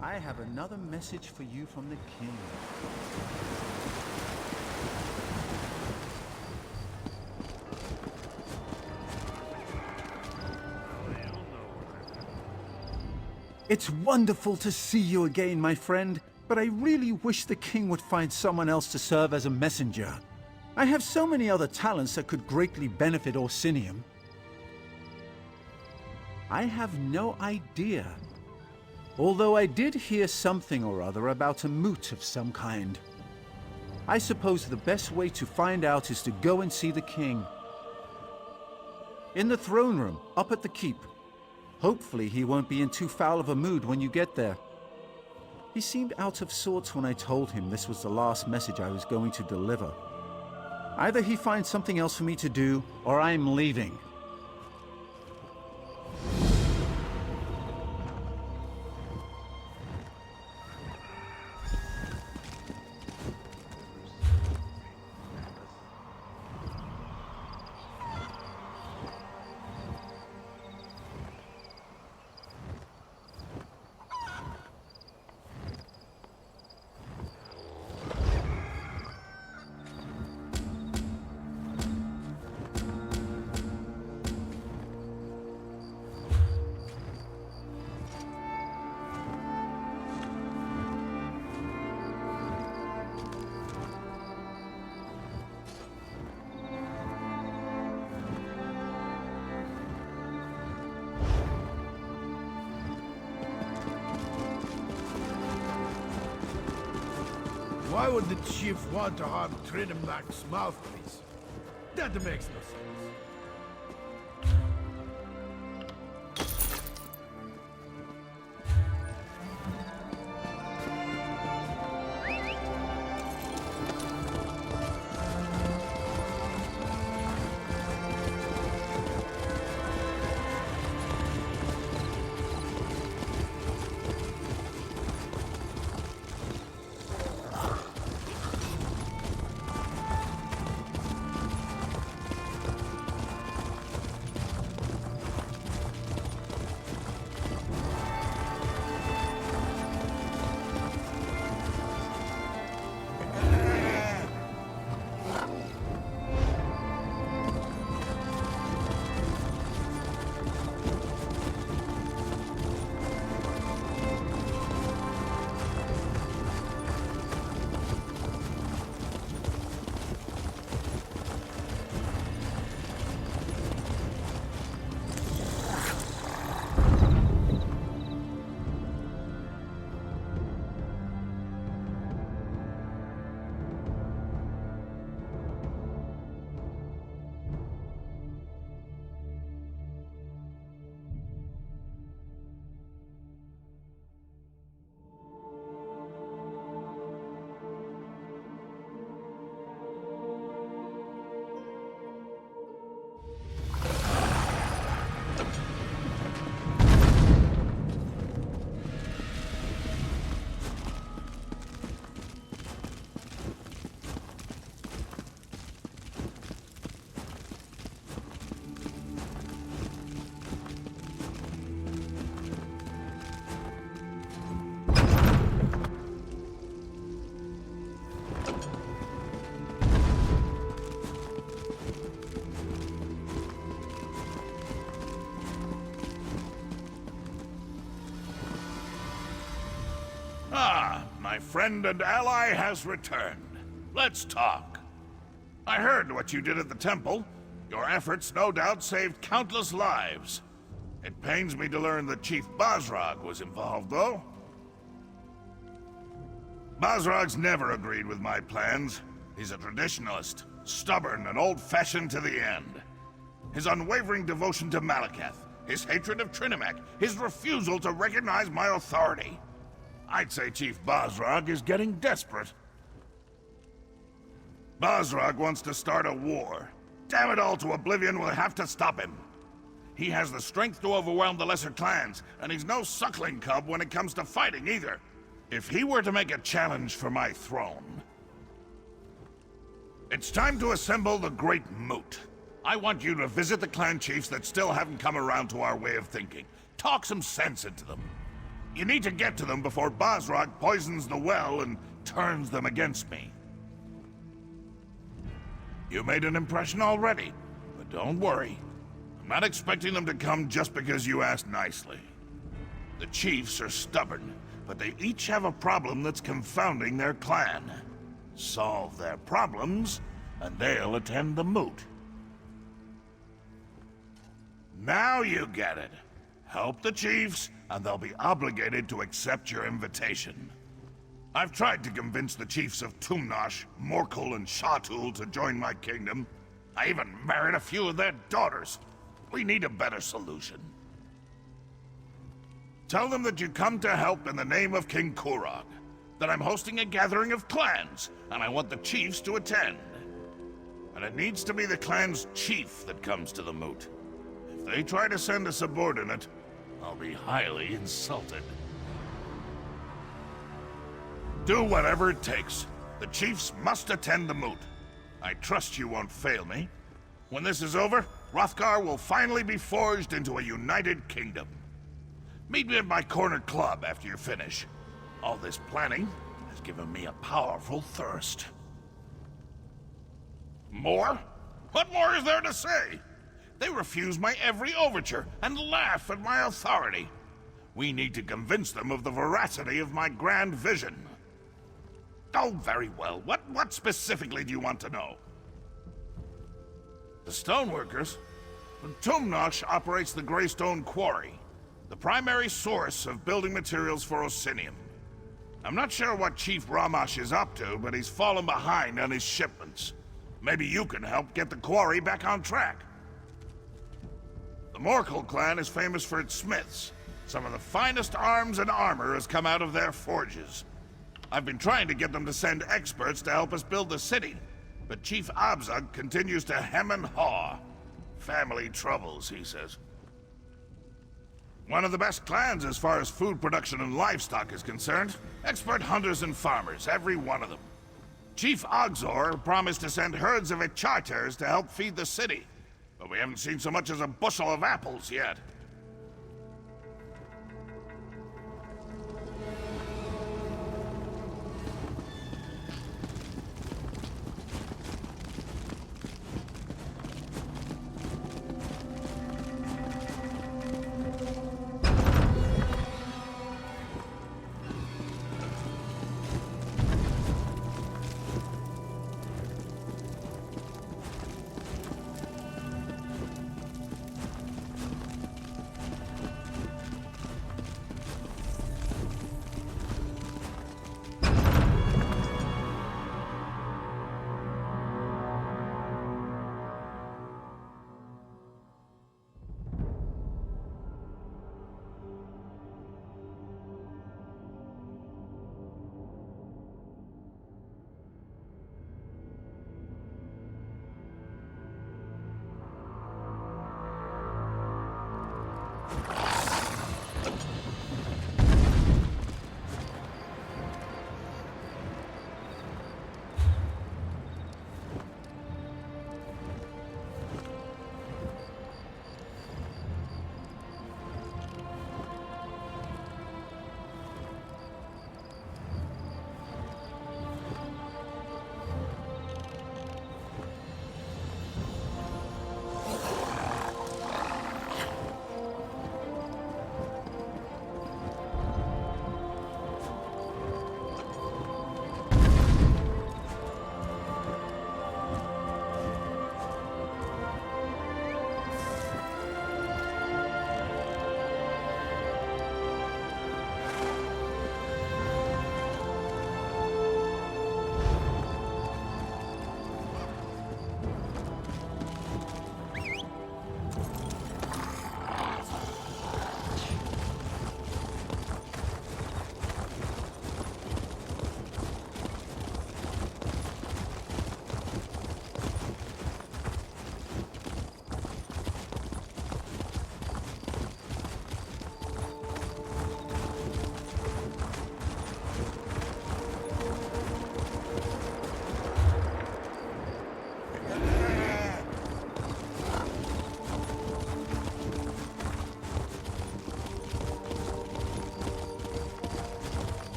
I have another message for you from the king. It's wonderful to see you again, my friend, but I really wish the king would find someone else to serve as a messenger. I have so many other talents that could greatly benefit Orsinium. I have no idea. Although I did hear something or other about a moot of some kind. I suppose the best way to find out is to go and see the king. In the throne room, up at the keep. Hopefully he won't be in too foul of a mood when you get there. He seemed out of sorts when I told him this was the last message I was going to deliver. Either he finds something else for me to do, or I'm leaving. Why would the chief want to harm Trinimnach's mouthpiece? That makes no sense. friend and ally has returned. Let's talk. I heard what you did at the temple. Your efforts no doubt saved countless lives. It pains me to learn that Chief Basrog was involved, though. Basrog's never agreed with my plans. He's a traditionalist, stubborn and old-fashioned to the end. His unwavering devotion to Malakath, his hatred of Trinimac, his refusal to recognize my authority. I'd say Chief Basrog is getting desperate. Basrog wants to start a war. Damn it all to oblivion, we'll have to stop him. He has the strength to overwhelm the lesser clans, and he's no suckling cub when it comes to fighting either. If he were to make a challenge for my throne... It's time to assemble the Great Moot. I want you to visit the clan chiefs that still haven't come around to our way of thinking. Talk some sense into them. You need to get to them before Basrog poisons the well and turns them against me. You made an impression already, but don't worry. I'm not expecting them to come just because you asked nicely. The chiefs are stubborn, but they each have a problem that's confounding their clan. Solve their problems, and they'll attend the moot. Now you get it. Help the chiefs, and they'll be obligated to accept your invitation. I've tried to convince the chiefs of Tumnash, Morkel, and Shatul to join my kingdom. I even married a few of their daughters. We need a better solution. Tell them that you come to help in the name of King Kurog, that I'm hosting a gathering of clans, and I want the chiefs to attend. And it needs to be the clan's chief that comes to the moot. If they try to send a subordinate, I'll be highly insulted. Do whatever it takes. The chiefs must attend the moot. I trust you won't fail me. When this is over, Hrothgar will finally be forged into a united kingdom. Meet me at my corner club after you finish. All this planning has given me a powerful thirst. More? What more is there to say? They refuse my every overture and laugh at my authority. We need to convince them of the veracity of my grand vision. Oh, very well. What specifically do you want to know? The stoneworkers? Tumnash operates the Greystone Quarry, the primary source of building materials for Osinium. I'm not sure what Chief Ramash is up to, but he's fallen behind on his shipments. Maybe you can help get the quarry back on track. The Morkel clan is famous for its smiths. Some of the finest arms and armor has come out of their forges. I've been trying to get them to send experts to help us build the city, but Chief Abzug continues to hem and haw. Family troubles, he says. One of the best clans as far as food production and livestock is concerned. Expert hunters and farmers, every one of them. Chief Ogzor promised to send herds of Icharters to help feed the city, but we haven't seen so much as a bushel of apples yet.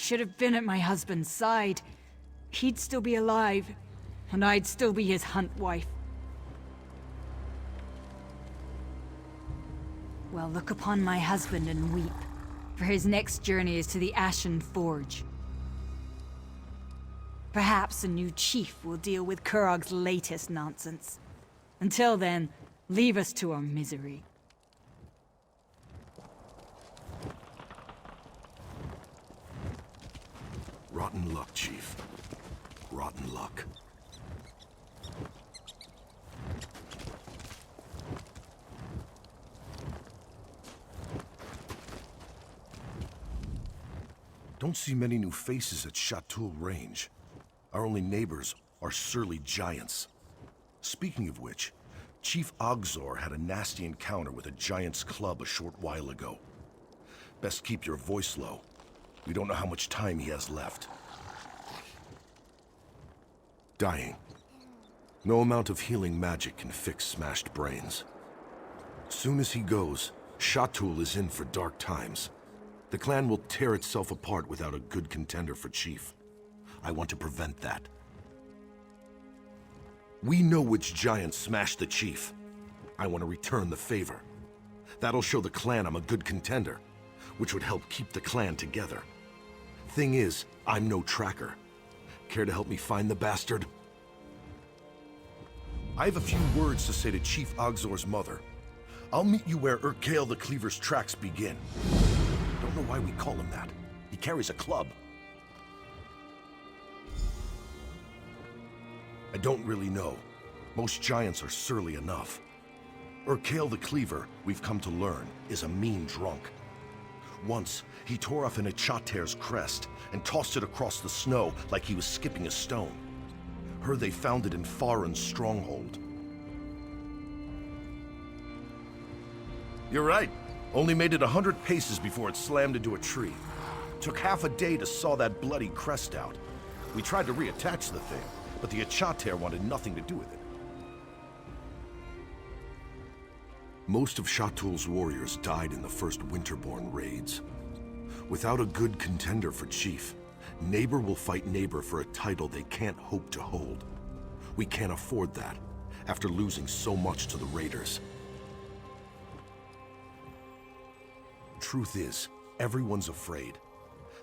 should have been at my husband's side. He'd still be alive, and I'd still be his hunt wife. Well, look upon my husband and weep, for his next journey is to the Ashen Forge. Perhaps a new chief will deal with Kurog's latest nonsense. Until then, leave us to our misery. Rotten luck, Chief. Rotten luck. Don't see many new faces at Chateau Range. Our only neighbors are surly giants. Speaking of which, Chief Ogzor had a nasty encounter with a giant's club a short while ago. Best keep your voice low. We don't know how much time he has left. Dying. No amount of healing magic can fix smashed brains. Soon as he goes, Chateau is in for dark times. The clan will tear itself apart without a good contender for chief. I want to prevent that. We know which giant smashed the chief. I want to return the favor. That'll show the clan I'm a good contender, which would help keep the clan together. Thing is, I'm no tracker. Care to help me find the bastard? I have a few words to say to Chief Ogzor's mother. I'll meet you where Urkael the Cleaver's tracks begin. Don't know why we call him that. He carries a club. I don't really know. Most giants are surly enough. Urkael the Cleaver, we've come to learn, is a mean drunk. Once, he tore off an Achater's crest and tossed it across the snow like he was skipping a stone. Heard they found it in Farin's stronghold. You're right. Only made it 100 paces before it slammed into a tree. Took half a day to saw that bloody crest out. We tried to reattach the thing, but the Achater wanted nothing to do with it. Most of Chateau's warriors died in the first Winterborn raids. Without a good contender for chief, neighbor will fight neighbor for a title they can't hope to hold. We can't afford that, after losing so much to the raiders. Truth is, everyone's afraid.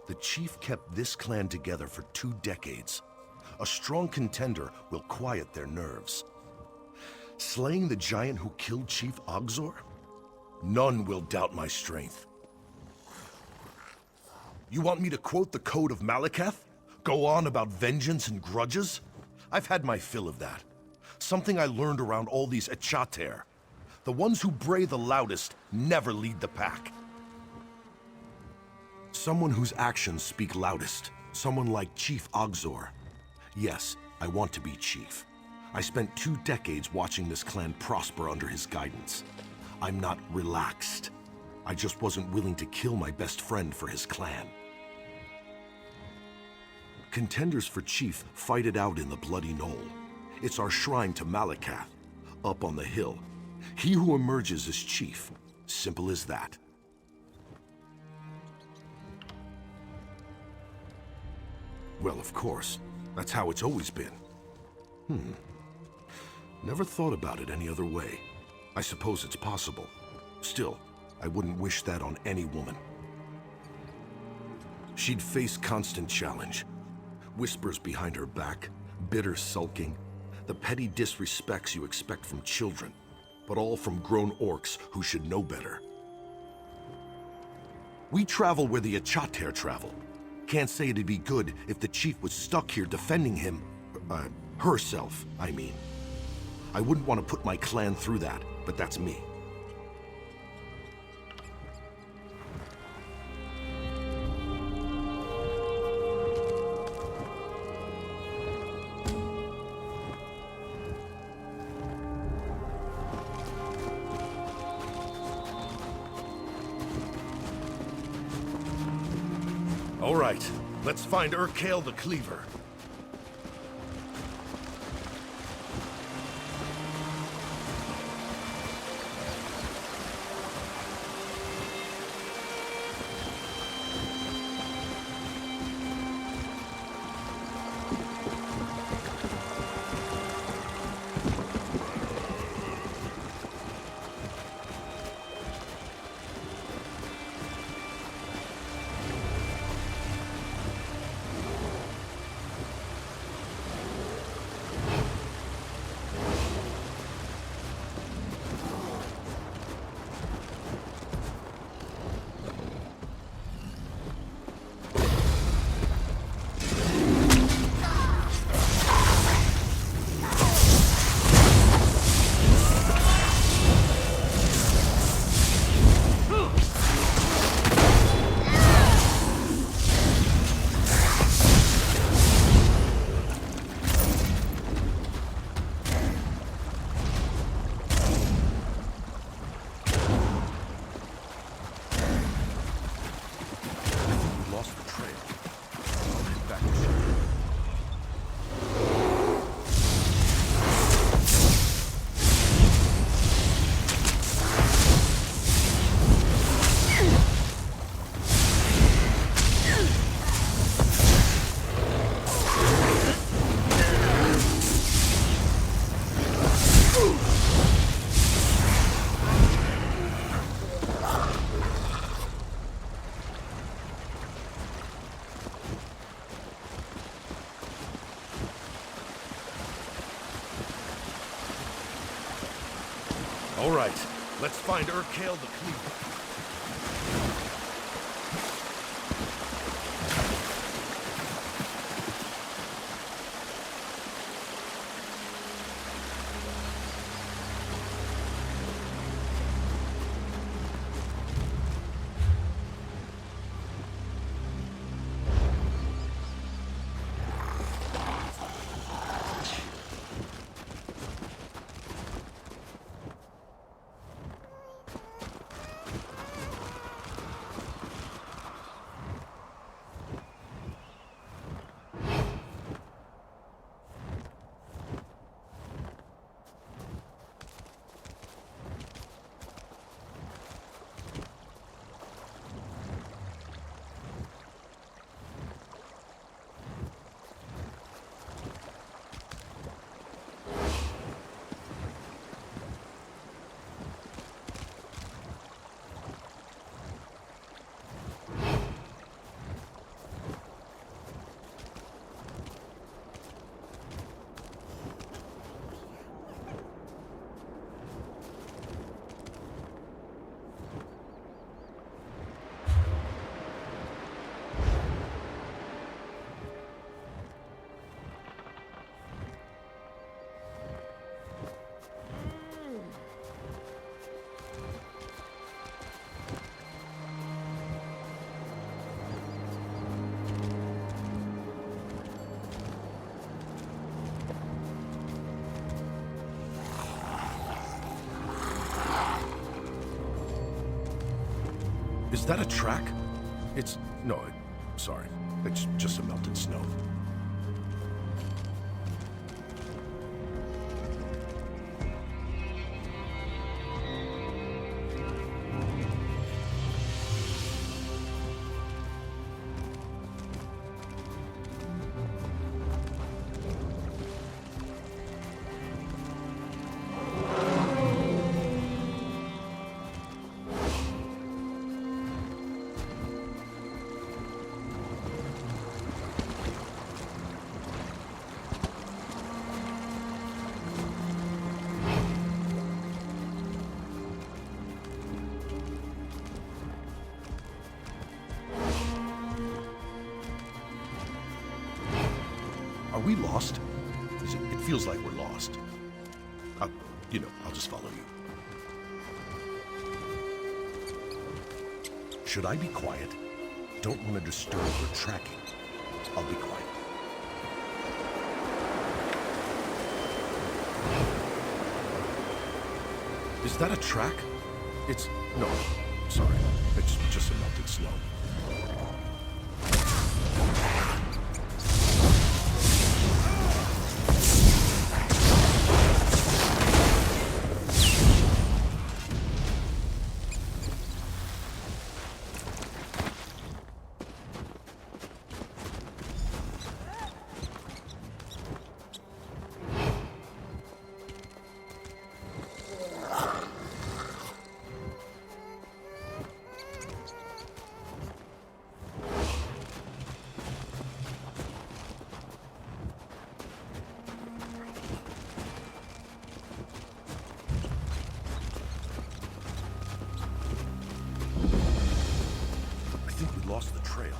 The chief kept this clan together for 2 decades. A strong contender will quiet their nerves. Slaying the giant who killed Chief Ogzor? None will doubt my strength. You want me to quote the Code of Malekith? Go on about vengeance and grudges? I've had my fill of that. Something I learned around all these Achater. The ones who bray the loudest never lead the pack. Someone whose actions speak loudest. Someone like Chief Ogzor. Yes, I want to be chief. I spent 2 decades watching this clan prosper under his guidance. I'm not relaxed. I just wasn't willing to kill my best friend for his clan. Contenders for chief fight it out in the Bloody Knoll. It's our shrine to Malekith, up on the hill. He who emerges is chief. Simple as that. Well, of course. That's how it's always been. Never thought about it any other way. I suppose it's possible. Still, I wouldn't wish that on any woman. She'd face constant challenge. Whispers behind her back, bitter sulking, the petty disrespects you expect from children, but all from grown orcs who should know better. We travel where the Achater travel. Can't say it'd be good if the chief was stuck here defending him, herself, I mean. I wouldn't want to put my clan through that, but that's me. All right, let's find Urkael the Cleaver. All right, let's find Urkale the Cleaver. Is that a track? Sorry. It's just some melted snow. Are we lost? It feels like we're lost. I'll just follow you. Should I be quiet? Don't want to disturb your tracking. I'll be quiet. Is that a track? No, sorry. It's just some melted snow. Lost the trail.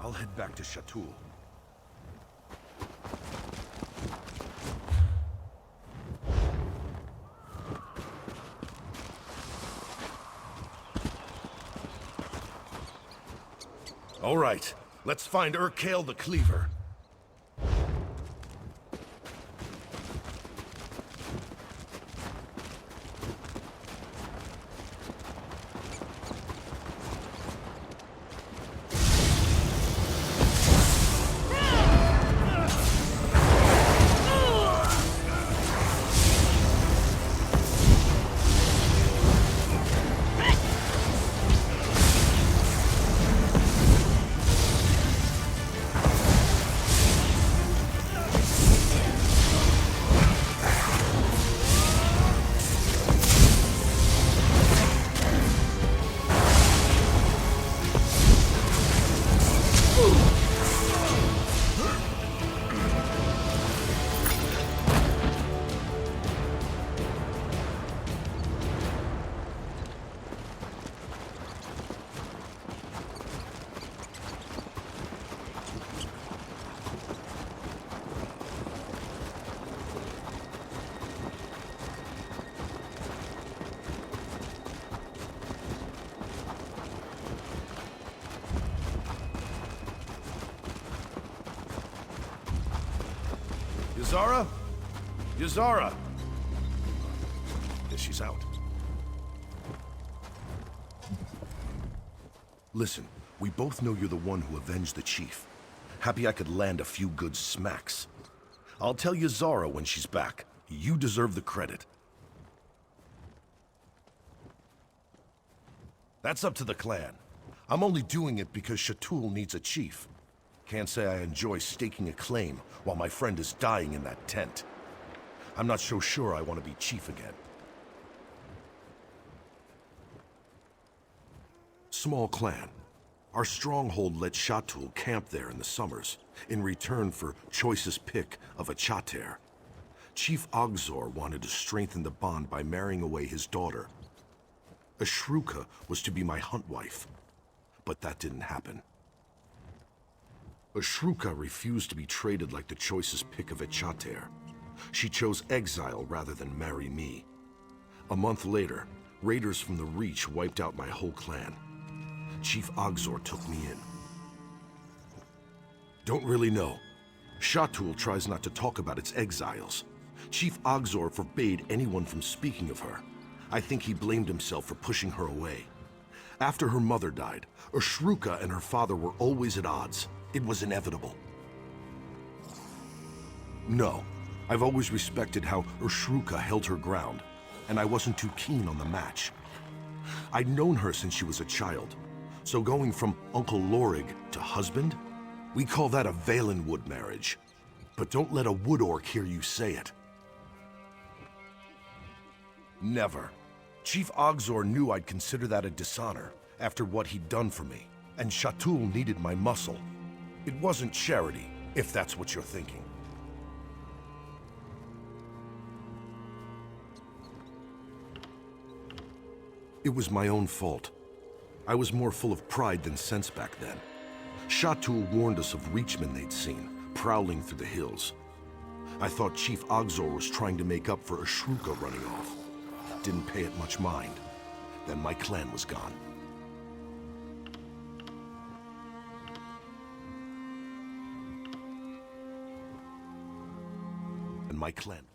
I'll head back to Chatul. All right, let's find Urkale the Cleaver. Yazara? Yazara! Guess she's out. Listen, we both know you're the one who avenged the chief. Happy I could land a few good smacks. I'll tell Yazara when she's back. You deserve the credit. That's up to the clan. I'm only doing it because Shatul needs a chief. Can't say I enjoy staking a claim while my friend is dying in that tent. I'm not so sure I want to be chief again. Small clan. Our stronghold let Shatul camp there in the summers, in return for choicest pick of a chater. Chief Ogzor wanted to strengthen the bond by marrying away his daughter. Ashruka was to be my hunt wife, but that didn't happen. Ashruka refused to be traded like the choicest pick of a chater. She chose exile rather than marry me. A month later, raiders from the Reach wiped out my whole clan. Chief Ogzor took me in. Don't really know. Shatul tries not to talk about its exiles. Chief Ogzor forbade anyone from speaking of her. I think he blamed himself for pushing her away. After her mother died, Ashruka and her father were always at odds. It was inevitable. No, I've always respected how Ashruka held her ground, and I wasn't too keen on the match. I'd known her since she was a child, so going from Uncle Lorig to husband, we call that a Valenwood marriage. But don't let a wood orc hear you say it. Never. Chief Ogzor knew I'd consider that a dishonor after what he'd done for me, and Shatul needed my muscle. It wasn't charity, if that's what you're thinking. It was my own fault. I was more full of pride than sense back then. Shatul warned us of Reachmen they'd seen, prowling through the hills. I thought Chief Ogzor was trying to make up for Ashruka running off. Didn't pay it much mind. Then my clan was gone.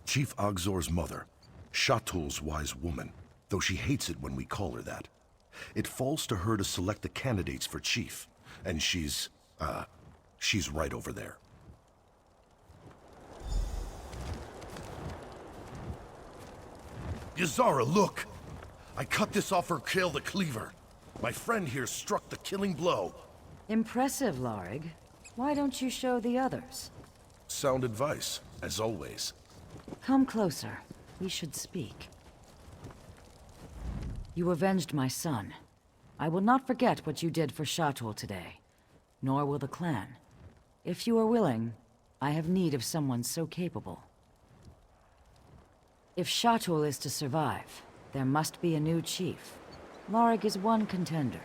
Chief Ogzor's mother, Shatul's wise woman, though she hates it when we call her that. It falls to her to select the candidates for chief, and she's right over there. Yazara, look! I cut this off her Kale the Cleaver. My friend here struck the killing blow. Impressive, Lorig. Why don't you show the others? Sound advice, as always. Come closer. We should speak. You avenged my son. I will not forget what you did for Shatul today. Nor will the clan. If you are willing, I have need of someone so capable. If Shatul is to survive, there must be a new chief. Lorig is one contender.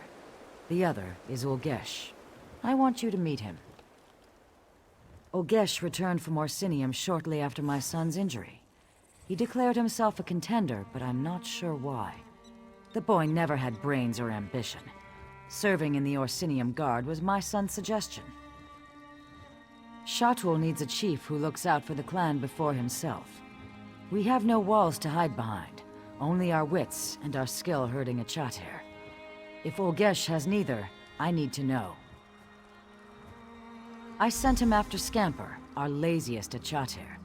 The other is Ulgesh. I want you to meet him. Ulgesh returned from Orsinium shortly after my son's injury. He declared himself a contender, but I'm not sure why. The boy never had brains or ambition. Serving in the Orsinium Guard was my son's suggestion. Shatul needs a chief who looks out for the clan before himself. We have no walls to hide behind, only our wits and our skill herding a chater. If Ulgesh has neither, I need to know. I sent him after Scamper, our laziest at chater.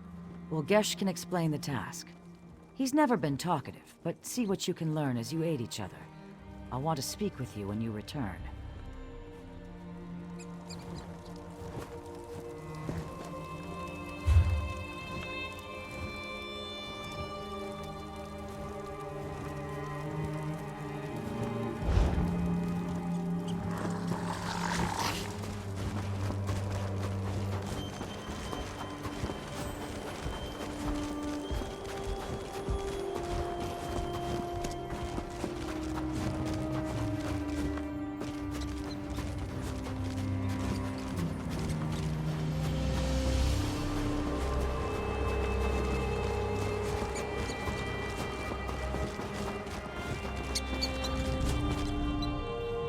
Ulgesh can explain the task. He's never been talkative, but see what you can learn as you aid each other. I'll want to speak with you when you return.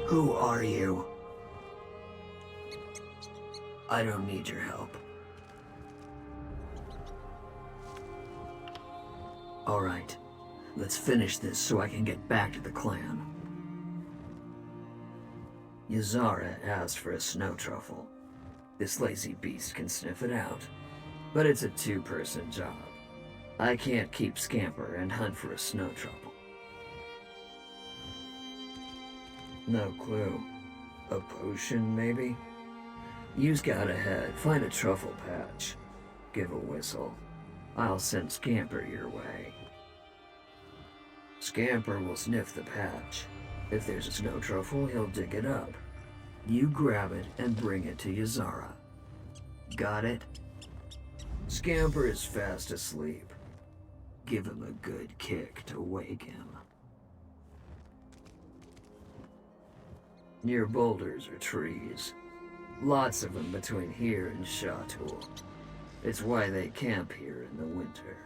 Who are you? I don't need your help. Alright, let's finish this so I can get back to the clan. Yazara asked for a snow truffle. This lazy beast can sniff it out, but it's a two-person job. I can't keep Scamper and hunt for a snow truffle. No clue. A potion, maybe? You scout ahead, find a truffle patch. Give a whistle. I'll send Scamper your way. Scamper will sniff the patch. If there's a snow truffle, he'll dig it up. You grab it and bring it to Yazara. Got it? Scamper is fast asleep. Give him a good kick to wake him. Near boulders or trees. Lots of them between here and Shatul. It's why they camp here in the winter.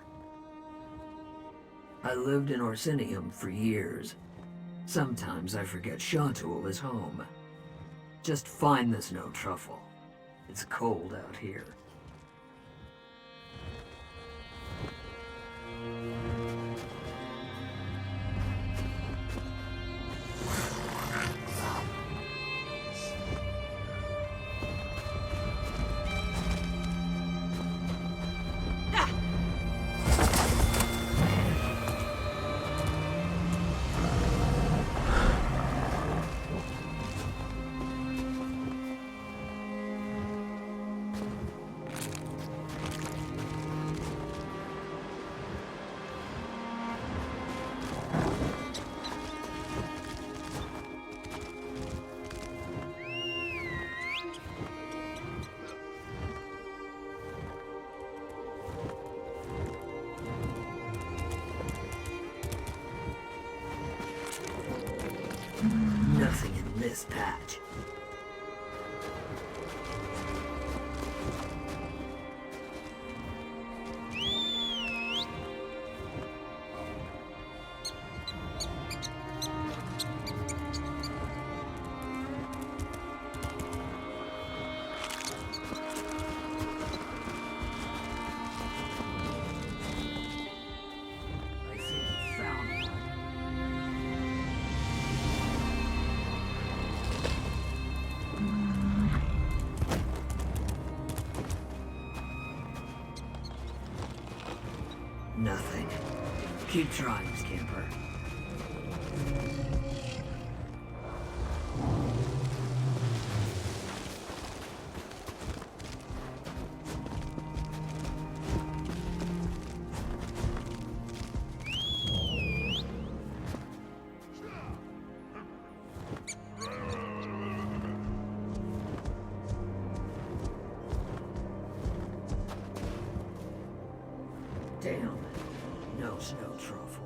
I lived in Orsinium for years. Sometimes I forget Shatul is home. Just find the snow truffle. It's cold out here. Nothing in this patch. I think he found one. Nothing. Keep trying, Scamper. Damn. No snow truffle.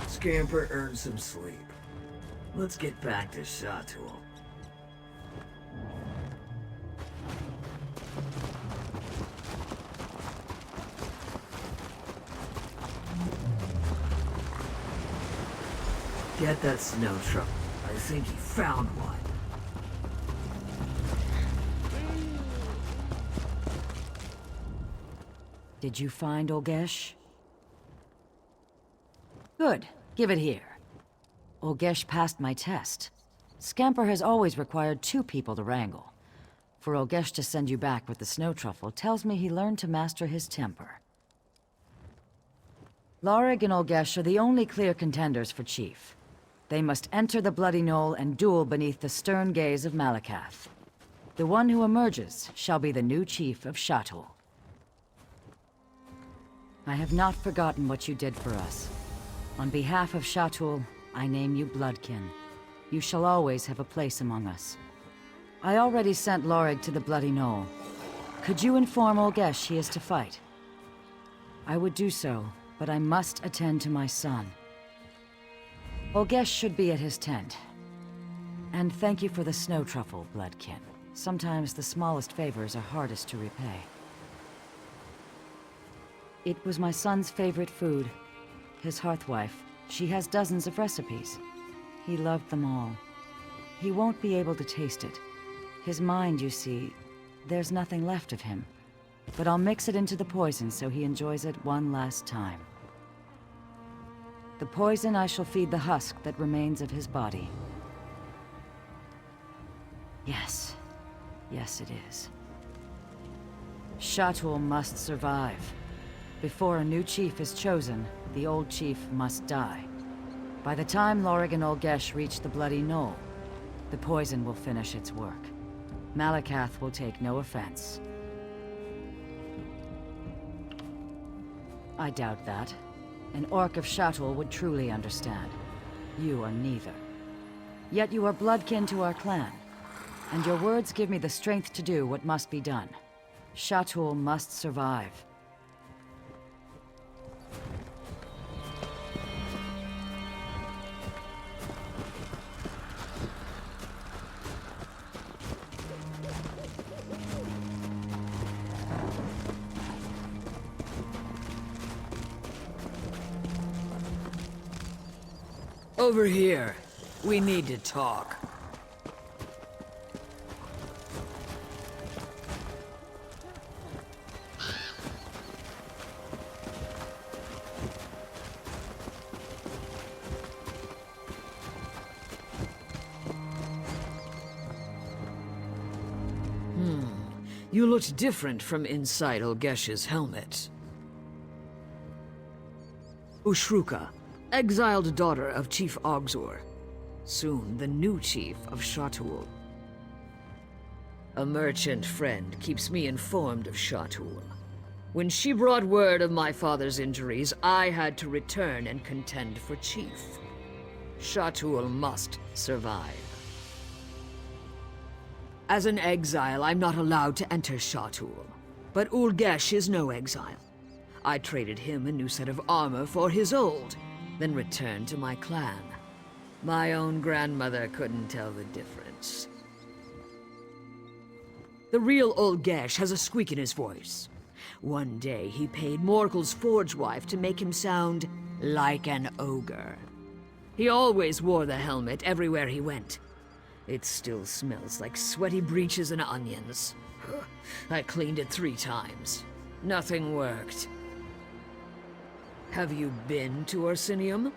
Scamper earned some sleep. Let's get back to Shatul. Get that snow truffle. I think he found one. Did you find Olgesh? Good. Give it here. Olgesh passed my test. Scamper has always required 2 people to wrangle. For Olgesh to send you back with the snow truffle tells me he learned to master his temper. Lorig and Olgesh are the only clear contenders for chief. They must enter the Bloody Knoll and duel beneath the stern gaze of Malakath. The one who emerges shall be the new chief of Shatul. I have not forgotten what you did for us. On behalf of Shatul, I name you Bloodkin. You shall always have a place among us. I already sent Lorig to the Bloody Knoll. Could you inform Olgesh he is to fight? I would do so, but I must attend to my son. Olgesh should be at his tent. And thank you for the snow truffle, Bloodkin. Sometimes the smallest favors are hardest to repay. It was my son's favorite food. His hearthwife. She has dozens of recipes. He loved them all. He won't be able to taste it. His mind, you see, there's nothing left of him. But I'll mix it into the poison so he enjoys it one last time. The poison I shall feed the husk that remains of his body. Yes. Yes, it is. Shatul must survive. Before a new chief is chosen, the old chief must die. By the time Lorig and Olgesh reach the Bloody Knoll, the poison will finish its work. Malakath will take no offense. I doubt that. An orc of Shatul would truly understand. You are neither. Yet you are bloodkin to our clan, and your words give me the strength to do what must be done. Shatul must survive. Over here. We need to talk. You looked different from inside Olgesh's helmet. Ushruka, exiled daughter of Chief Ogzor. Soon the new chief of Shatul. A merchant friend keeps me informed of Shatul. When she brought word of my father's injuries, I had to return and contend for chief. Shatul must survive. As an exile, I'm not allowed to enter Shatul. But Ulgesh is no exile. I traded him a new set of armor for his old, then returned to my clan. My own grandmother couldn't tell the difference. The real Ulgesh has a squeak in his voice. One day he paid Morkel's forge wife to make him sound like an ogre. He always wore the helmet everywhere he went. It still smells like sweaty breeches and onions. I cleaned it 3 times. Nothing worked. Have you been to Orsinium?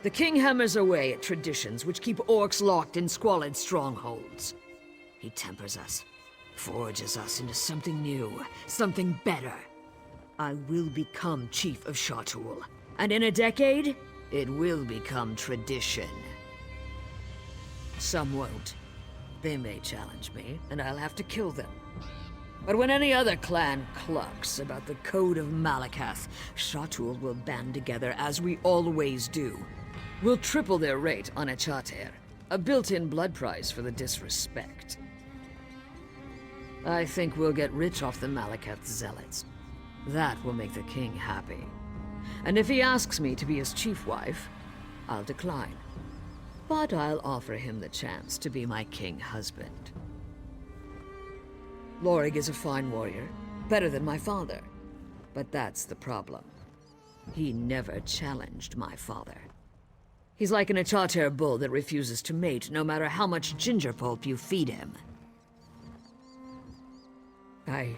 The king hammers away at traditions which keep orcs locked in squalid strongholds. He tempers us, forges us into something new, something better. I will become chief of Shatul, and in a decade, it will become tradition. Some won't. They may challenge me, and I'll have to kill them. But when any other clan clucks about the Code of Malakath, Shatul will band together as we always do. We'll triple their rate on Achater, a built-in blood price for the disrespect. I think we'll get rich off the Malakath zealots. That will make the king happy. And if he asks me to be his chief wife, I'll decline. But I'll offer him the chance to be my king husband. Lorig is a fine warrior, better than my father. But that's the problem. He never challenged my father. He's like an Achater bull that refuses to mate no matter how much ginger pulp you feed him. I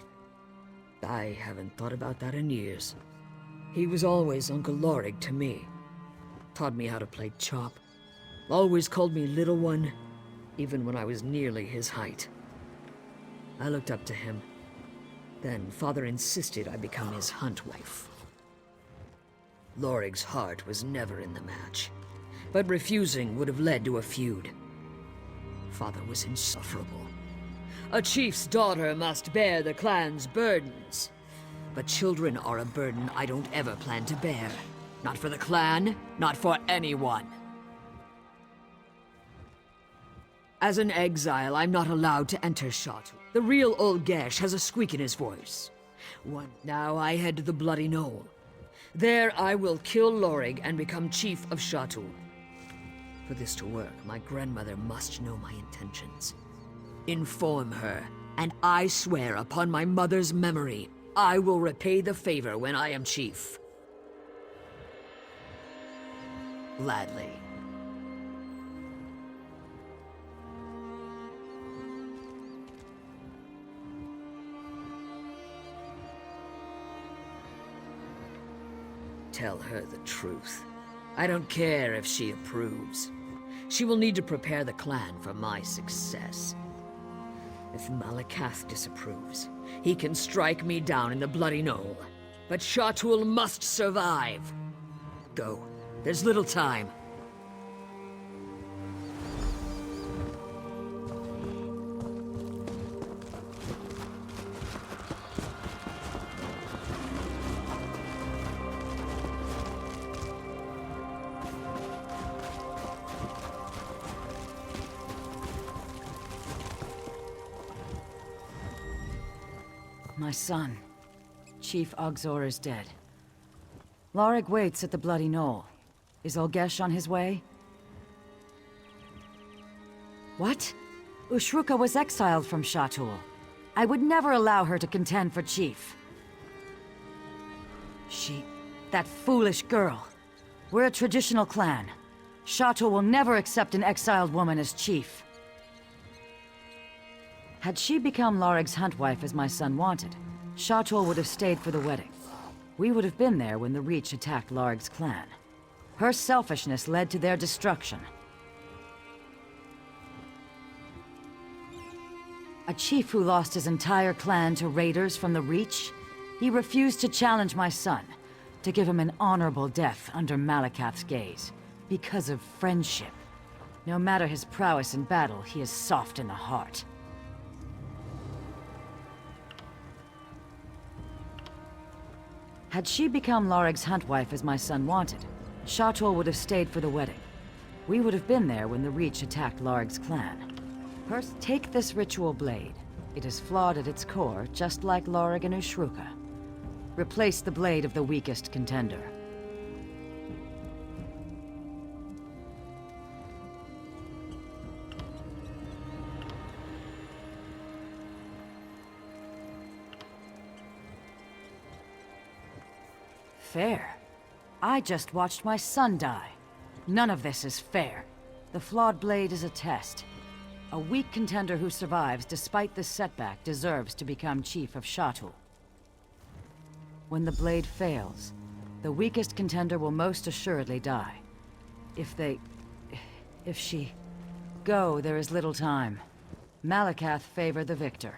haven't thought about that in years. He was always Uncle Lorig to me. Taught me how to play chop. Always called me Little One, even when I was nearly his height. I looked up to him. Then Father insisted I become his hunt wife. Lorig's heart was never in the match, but refusing would have led to a feud. Father was insufferable. A chief's daughter must bear the clan's burdens. But children are a burden I don't ever plan to bear. Not for the clan, not for anyone. As an exile, I'm not allowed to enter Shatu. The real old Gesh has a squeak in his voice. Now I head to the Bloody Knoll. There I will kill Lorig and become chief of Shatu. For this to work, my grandmother must know my intentions. Inform her, and I swear upon my mother's memory, I will repay the favor when I am chief. Gladly. Tell her the truth. I don't care if she approves. She will need to prepare the clan for my success. If Malakath disapproves, he can strike me down in the Bloody Knoll. But Shatul must survive. Go. There's little time. My son, Chief Ogzor is dead. Lorig waits at the Bloody Knoll. Is Olgesh on his way? What? Ushruka was exiled from Shatul. I would never allow her to contend for chief. That foolish girl. We're a traditional clan. Shatul will never accept an exiled woman as chief. Had she become Lorig's huntwife as my son wanted, Shatul would have stayed for the wedding. We would have been there when the Reach attacked Lorig's clan. Her selfishness led to their destruction. A chief who lost his entire clan to raiders from the Reach? He refused to challenge my son, to give him an honorable death under Malakath's gaze, because of friendship. No matter his prowess in battle, he is soft in the heart. Had she become Lorig's huntwife as my son wanted, Shatul would have stayed for the wedding. We would have been there when the Reach attacked Lorig's clan. First, take this ritual blade. It is flawed at its core, just like Lorig and Ushruka. Replace the blade of the weakest contender. Fair? I just watched my son die. None of this is fair. The flawed blade is a test. A weak contender who survives despite this setback deserves to become chief of Shatul. When the blade fails, the weakest contender will most assuredly die. If she... Go, there is little time. Malakath favor the victor.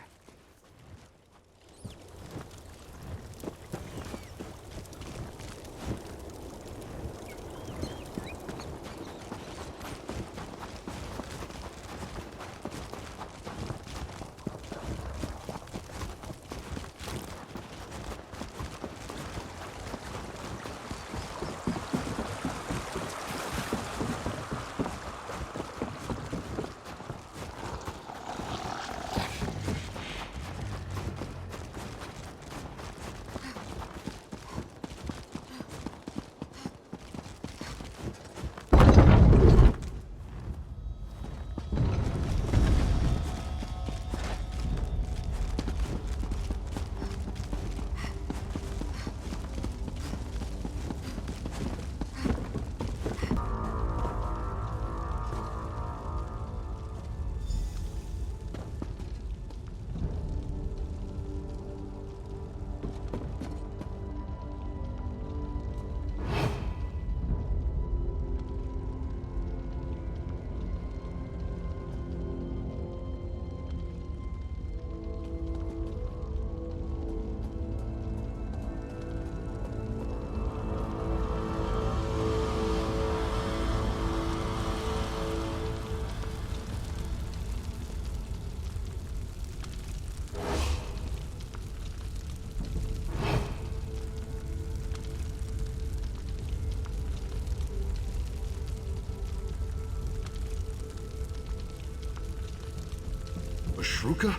Shruka?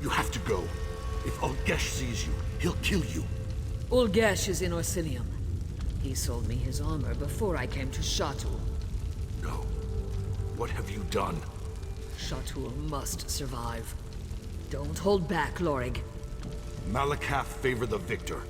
You have to go. If Ulgesh sees you, he'll kill you. Ulgesh is in Orsinium. He sold me his armor before I came to Shatul. No. What have you done? Shatul must survive. Don't hold back, Lorig. Malakath favor the victor.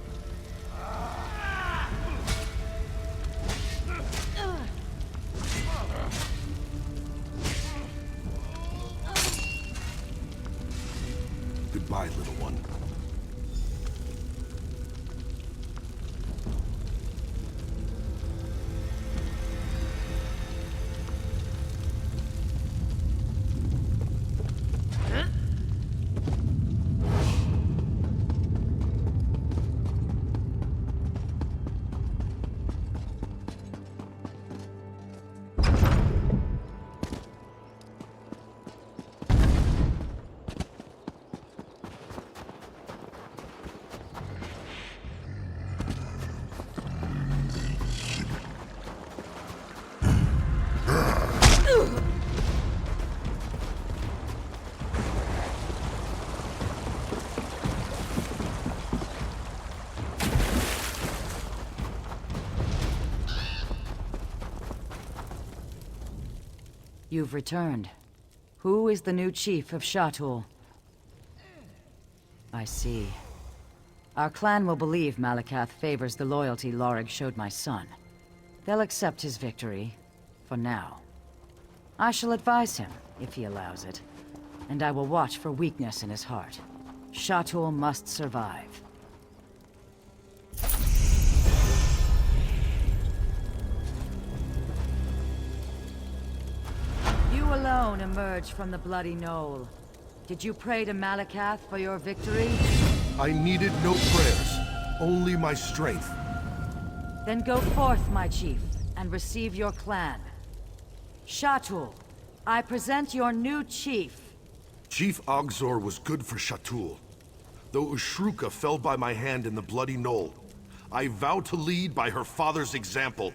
Goodbye, little one. You've returned. Who is the new chief of Shatul? I see. Our clan will believe Malakath favors the loyalty Lorig showed my son. They'll accept his victory, for now. I shall advise him, if he allows it, and I will watch for weakness in his heart. Shatul must survive. You alone emerged from the bloody knoll. Did you pray to Malakath for your victory? I needed no prayers, only my strength. Then go forth, my chief, and receive your clan. Shatul, I present your new chief. Chief Ogzor was good for Shatul. Though Ushruka fell by my hand in the bloody knoll, I vow to lead by her father's example.